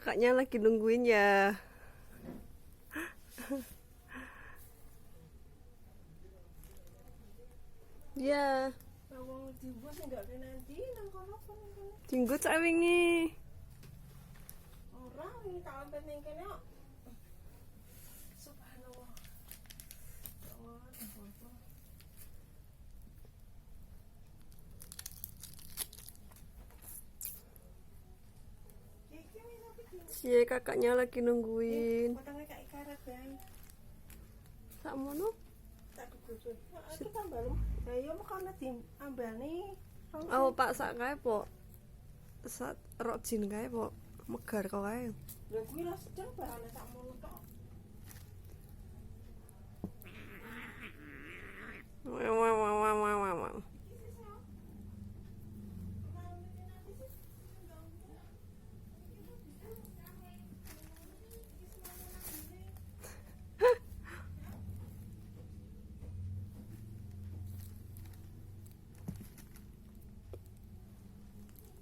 kakaknya lagi nungguin ya. Ya. Jenggot sak wingi. Ora wingi tak ampet ning kene kok. Subhanallah. Si kakaknya lagi nungguin. Potongnya kayak karet guys. Sakmono? Tak digosok. Itu tambah lho. Ya yo mekane diambani. Oh, Pak sak kae, Pok. Sak rok jin kae, Pok. Megar kok kae. Lha kuwi lah sedang bahane sak